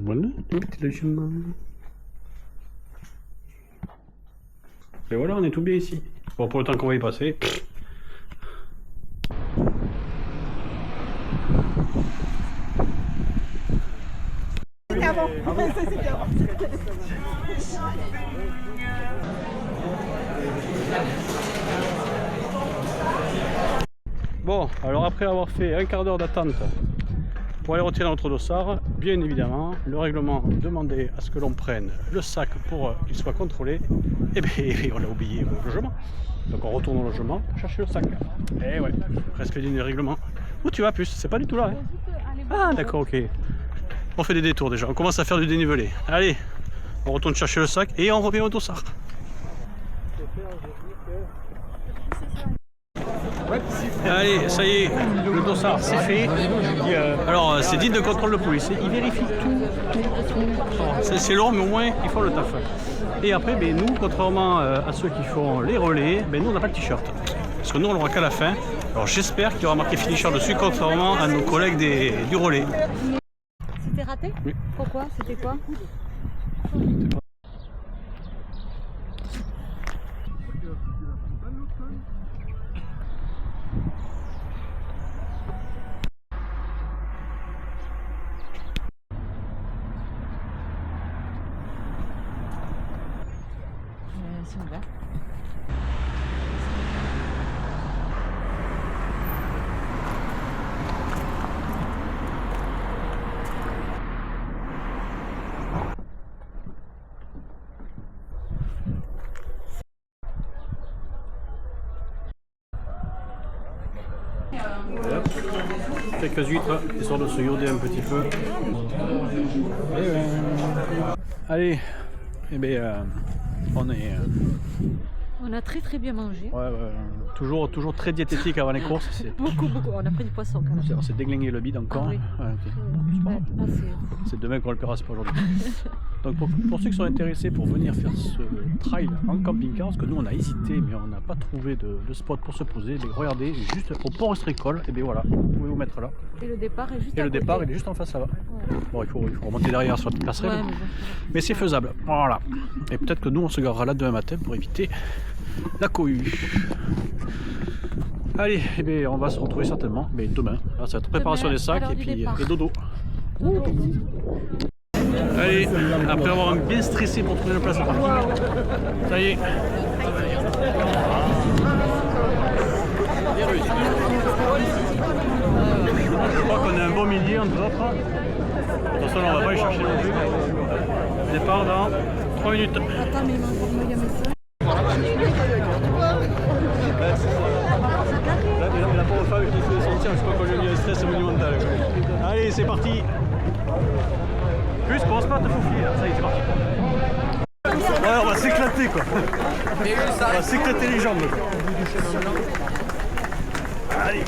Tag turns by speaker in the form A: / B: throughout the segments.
A: Voilà, petit logement. Et voilà, on est tout bien ici. Bon, pour le temps qu'on va y passer. Bon, alors après avoir fait un quart d'heure d'attente pour aller retirer notre dossard, bien évidemment, le règlement demandait à ce que l'on prenne le sac pour qu'il soit contrôlé. Et bien, on a oublié le logement. Donc on retourne au logement, chercher le sac. Et ouais, respect du règlement. Où tu vas, plus? C'est pas du tout là. Hein. Ah d'accord, ok. On fait des détours déjà, on commence à faire du dénivelé. Allez, on retourne chercher le sac et on revient au dossard. Allez, ça y est, le dossard c'est fait. Alors c'est digne de contrôle de police, il vérifie tout. C'est long mais au moins ils font le taf. Et après, ben, nous, contrairement à ceux qui font les relais, ben, nous on n'a pas le t-shirt. Parce que nous on l'aura qu'à la fin. Alors j'espère qu'il y aura marqué finisher dessus, contrairement à nos collègues du relais.
B: C'était raté?
A: Oui.
B: Pourquoi? C'était quoi? C'est ouvert.
A: Quelques huîtres, histoire de se yoder un petit peu. Allez, eh bien,
B: On a très bien mangé.
A: Toujours très diététique avant les courses.
B: Beaucoup. On a pris du poisson quand même.
A: On s'est déglingué le bide encore.
B: Ah oui.
A: C'est demain qu'on le paiera, c'est pas aujourd'hui. Donc pour ceux qui sont intéressés pour venir faire ce trail en camping-car, parce que nous on a hésité mais on n'a pas trouvé de spot pour se poser, mais regardez, juste au port Estricole, et bien voilà, vous pouvez vous mettre là.
B: Et le départ est juste
A: Et
B: à
A: le
B: côté.
A: départ il est juste en face là-bas.
B: Ouais.
A: Bon, il faut remonter derrière sur la petite passerelle,
B: Ouais,
A: mais c'est faisable. Voilà. Et peut-être que nous on se garera là demain matin pour éviter la cohue. Allez, eh bien, on va se retrouver certainement, mais demain. Là, ça va être préparation des sacs et puis dodo. Allez, après avoir bien stressé pour trouver une place à parking, ça y est. Je crois qu'on est un bon millier entre autres. Attention, on va pas aller chercher non plus. Départ dans 3 minutes.
B: Attends, mais il m'a envoyé un message.
A: La pauvre femme qui se fait sortir, je crois qu'on lui a mis un stress monumental. Allez, c'est parti. Plus, commence pas à te faufiler, ça y est, c'est parti. Ouais, on va s'éclater quoi. On va s'éclater les jambes quoi. Allez.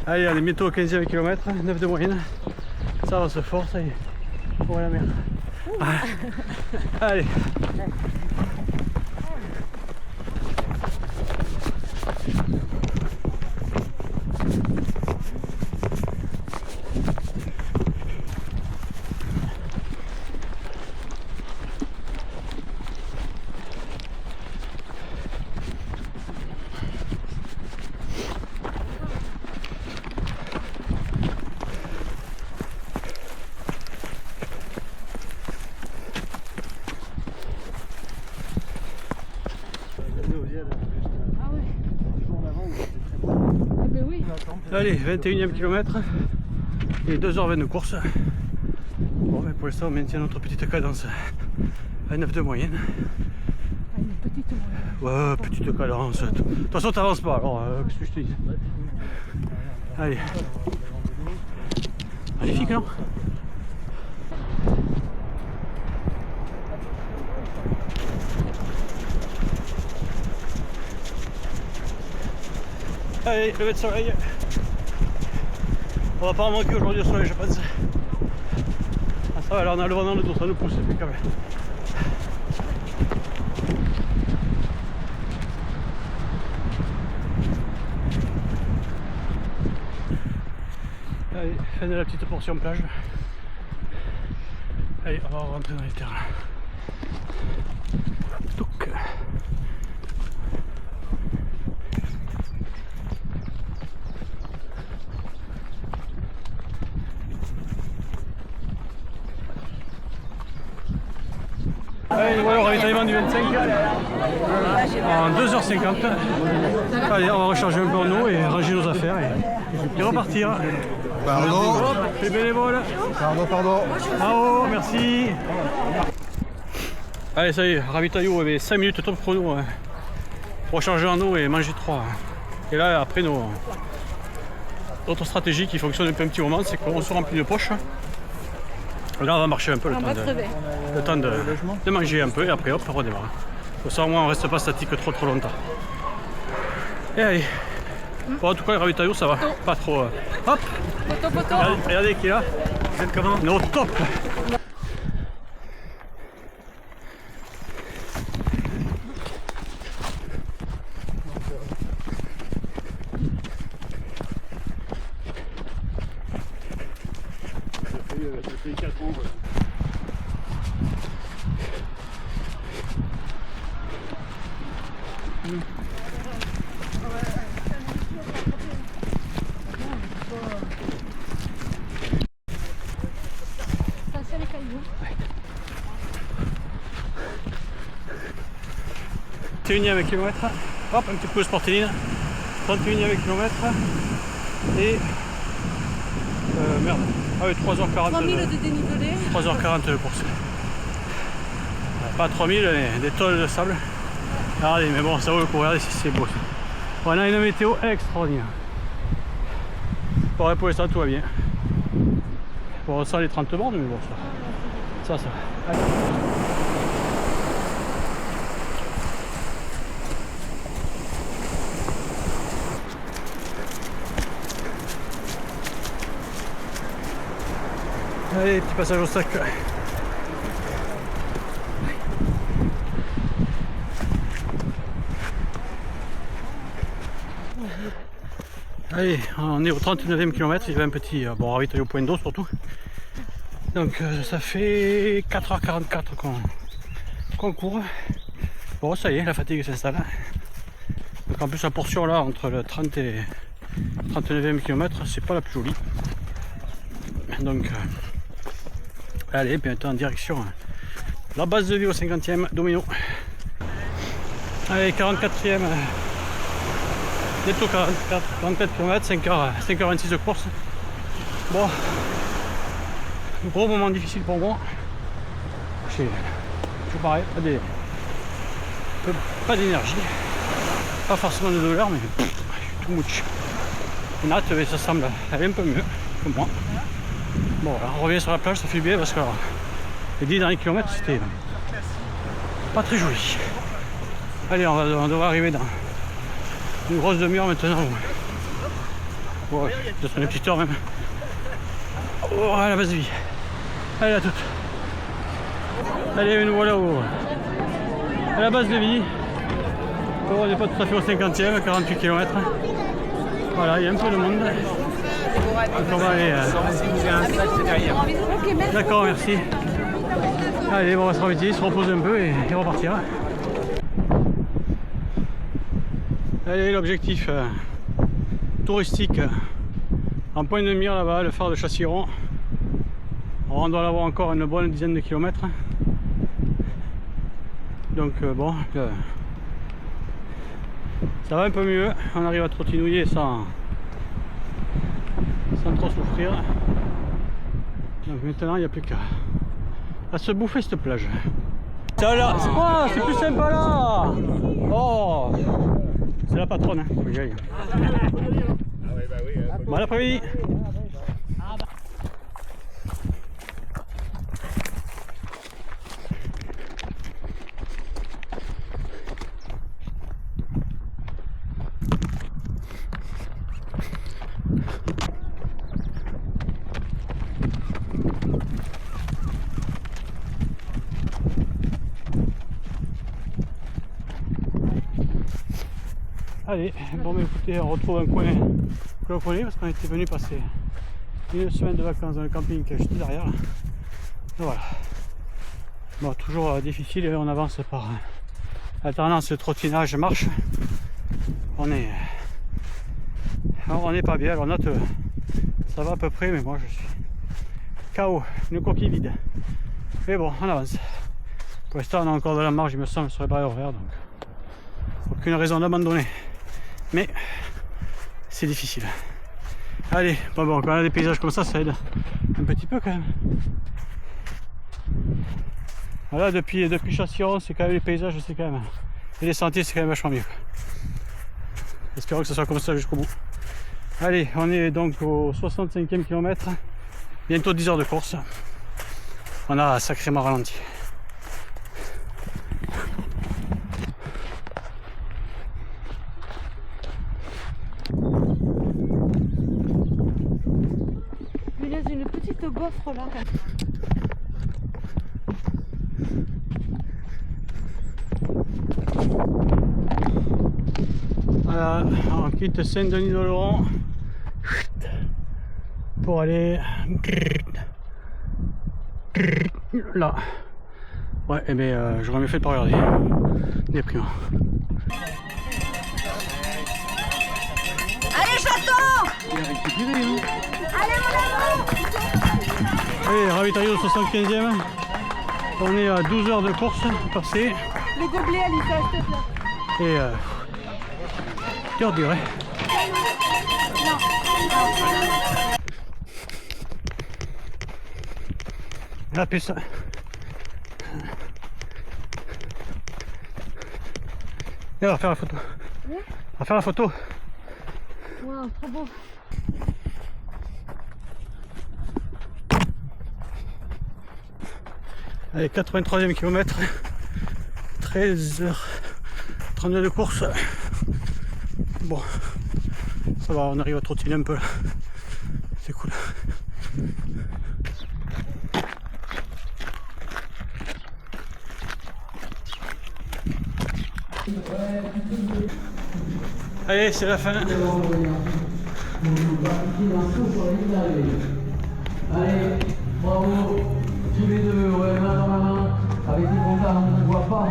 A: Allez, on est bientôt au 15e kilomètre, 9 de moyenne. Ça va se fort, ça y est. Oh la merde. Allez.
B: Ah ouais. Eh ben oui.
A: Allez, 21e kilomètre. Et 2h20 de course. Bon, mais pour l'instant, on maintient notre petite cadence à 9 de moyenne.
B: Une petite moyenne.
A: Ouais, petite cadence. De toute façon, t'avances pas, alors qu'est-ce que je te dis? Allez. Magnifique, non? Allez, lever de soleil. On va pas en manquer aujourd'hui au soleil, je pense. Ah, ça va, là on a le vent dans le dos, ça nous pousse, c'est quand même. Allez, fin de la petite portion plage. Allez, on va rentrer dans les terrains. Touc. Allez, voilà, ravitaillement du 25 en 2h50. Allez, on va recharger un peu en eau et ranger nos affaires et repartir.
C: Pardon.
A: Les bénévoles.
C: Pardon.
A: Bravo, merci. Allez, ça y est, ravitaillot, 5 minutes top chrono pour recharger en eau et manger 3. Et là, après, notre stratégie qui fonctionne depuis un petit moment, c'est qu'on se remplit de poches. Là, on va marcher un peu le temps de manger un peu et après, hop, on redémarre. Comme ça, au moins, on reste pas statique trop longtemps. Et allez. Bon, en tout cas, le ravitaillot, ça va. Pas trop. Hop! Regardez qui est là. Vous êtes comment? Non, top! C'est 31e kilomètre, hop, un petit peu de sportéline, 31e kilomètre et merde, ah oui, 3h40
B: 3000 de dénivelé.
A: 3h40 de course. Pas 3000, mais des tonnes de sable. Regardez, mais bon, ça vaut le coup, regardez si c'est beau. On a une météo extraordinaire. Pour l'instant, tout va bien. On ressent les 30 bornes, mais bon, ça. Allez. Allez, petit passage au sac. Allez, on est au 39e kilomètre, il y avait un petit ravitail au point d'eau surtout. Donc ça fait 4h44 qu'on court. Bon, ça y est, la fatigue s'installe. Donc en plus la portion là entre le 30 et 39e kilomètre, c'est pas la plus jolie. Donc allez, bientôt en direction la base de vie au 50e, Domino. Allez, 44e, bientôt 44 km, 5h26 de course. Bon, gros moment difficile pour moi. J'ai toujours pareil, pas d'énergie, pas forcément de douleur, mais je suis tout mouche. Nat, ça semble aller un peu mieux que moi. Bon, là, on revient sur la plage, ça fait bien parce que les 10 derniers kilomètres c'était pas très joli. Allez, on devrait arriver dans une grosse demi-heure maintenant. Ouais, peut-être une petite heure même. Oh, à la base de vie. Allez, à toute. Allez, nous voilà à la base de vie. Bon, on n'est pas tout à fait au 50e, 48 km. Voilà, il y a un peu de monde. Donc on va aller. D'accord, merci. Allez, bon, on va se remettre, se reposer un peu et repartir. Allez, l'objectif touristique en point de mire là-bas, le phare de Chassiron. On doit l'avoir encore une bonne dizaine de kilomètres. Donc bon, ça va un peu mieux. On arrive à trottinouiller sans sans trop souffrir. Donc maintenant il n'y a plus qu'à se bouffer cette plage. Ça là, c'est plus sympa là. Oh, c'est la patronne, hein. Faut que j'y aille. Bon après-midi. Allez, bon mais écoutez, on retrouve un coin que l'on connaît parce qu'on était venu passer une semaine de vacances dans le camping qui est juste derrière. Et voilà. Bon, toujours difficile, on avance par alternance de trottinage marche. On est pas bien, alors note ça va à peu près, mais moi je suis KO, une coquille vide. Mais bon, on avance. Pour l'instant on a encore de la marge, il me semble, sur les barrières horaires, donc aucune raison d'abandonner. Mais c'est difficile. Allez, bon, quand on a des paysages comme ça aide un petit peu quand même. Voilà, depuis Châtillon, c'est quand même les paysages, c'est quand même. Et les sentiers, c'est quand même vachement mieux. Espérons que ce soit comme ça jusqu'au bout. Allez, on est donc au 65e kilomètre. Bientôt 10 heures de course. On a sacrément ralenti.
B: Mais là, j'ai une petite gaufre là.
A: Voilà, on quitte Saint-Denis-de-Laurent pour aller là. Ouais, et bien j'aurais mieux fait de pas regarder. Déprimant.
B: Allez, chaton! Allez, mon amour!
A: Allez, ravitaillé au 75e. On est à 12 heures de course passée.
B: Le gobelet, Alissa, s'il te plaît.
A: Et dur dur, hein. La puce. Et on va faire la photo.
B: Oui.
A: On va faire la photo.
B: Wow, trop beau.
A: Allez, 83e kilomètre. 13h32 de course. Bon, ça va, on arrive à trottiner un peu. C'est cool. Allez, c'est la fin.
D: Allez, bravo, tous les deux, ouais, main dans la main, avec les comptables, on ne voit pas,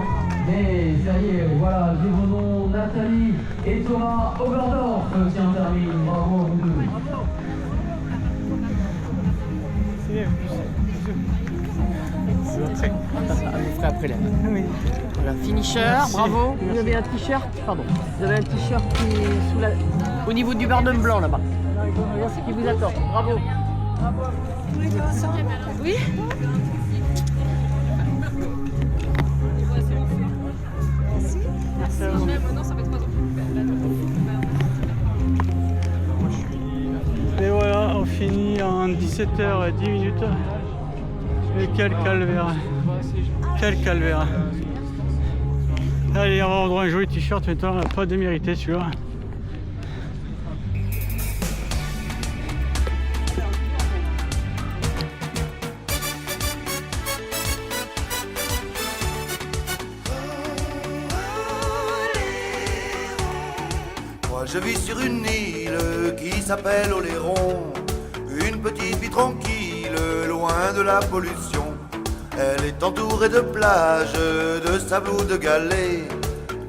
D: mais ça y est, voilà, j'ai vos noms, Nathalie et Thomas Oberdorf qui en termine, bravo vous deux.
E: On ferait après là. Voilà, finisher, bravo. Vous avez un t-shirt, pardon. Vous avez un t-shirt qui est sous la... au niveau du bardon blanc là-bas. Merci qui vous attend. Bravo. Oui.
A: Et voilà, on finit en 17h10. Et quel calvaire. Quel calvaire. Allez, on va avoir droit à un joli t-shirt maintenant, on n'a pas démérité celui-là.
F: Moi je vis sur une île qui s'appelle Oléron, une petite vie tranquille, loin de la pollution. Elle est entourée de plages, de sable ou de galets,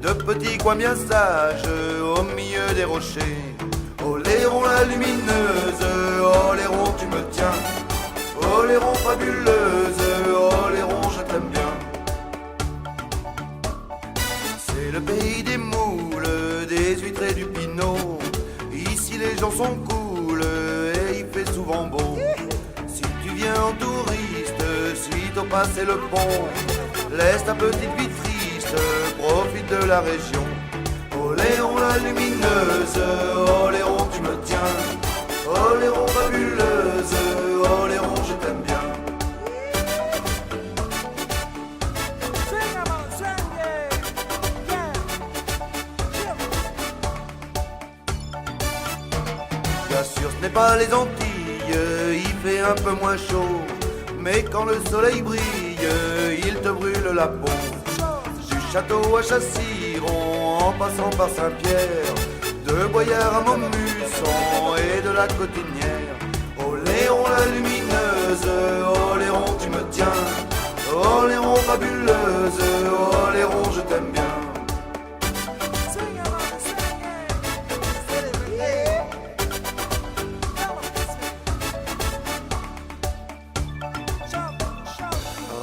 F: de petits coins bien sages au milieu des rochers. Oléron la lumineuse, Oléron tu me tiens, Oléron fabuleuse, Oléron je t'aime bien. C'est le pays des moules, des huîtres et du pinot. Ici les gens sont cool et il fait souvent beau. Si tu viens en touriste, suite au passé le pont, laisse ta petite vie triste, profite de la région. Oléron la lumineuse, Oléron tu me tiens, Oléron fabuleuse, Oléron je t'aime bien. Bien sûr ce n'est pas les Antilles, il fait un peu moins chaud, mais quand le soleil brille, il te brûle la peau. Du château à Chassiron, en passant par Saint-Pierre, de Boyard à Montmusson et de la Cotinière. Oléron la lumineuse, Oléron tu me tiens, Oléron fabuleuse, Oléron je t'aime bien.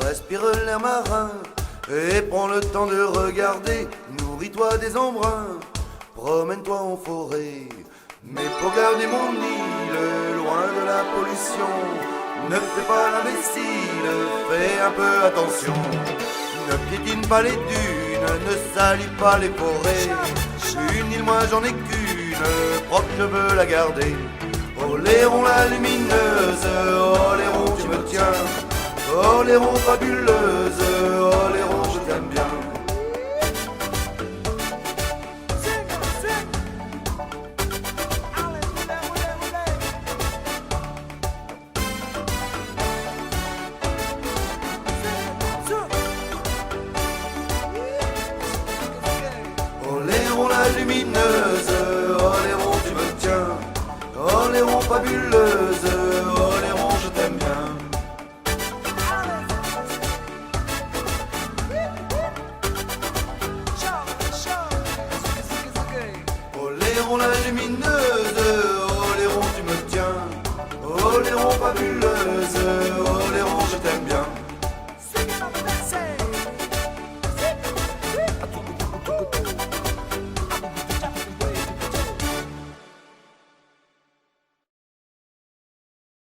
F: Respire l'air marin et prends le temps de regarder. Nourris-toi des embruns, promène-toi en forêt. Mais pour garder mon île loin de la pollution, ne fais pas l'imbécile, fais un peu attention. Ne piétine pas les dunes, ne salis pas les forêts. Une île, moi j'en ai qu'une, propre je veux la garder. Oléron la lumineuse, Oléron tu me tiens, Oléron fabuleuse, Oléron je t'aime bien. Oléron la lumineuse, Oléron tu me tiens, Oléron fabuleuse, Oléron je t'aime bien. Oléron la lumineuse,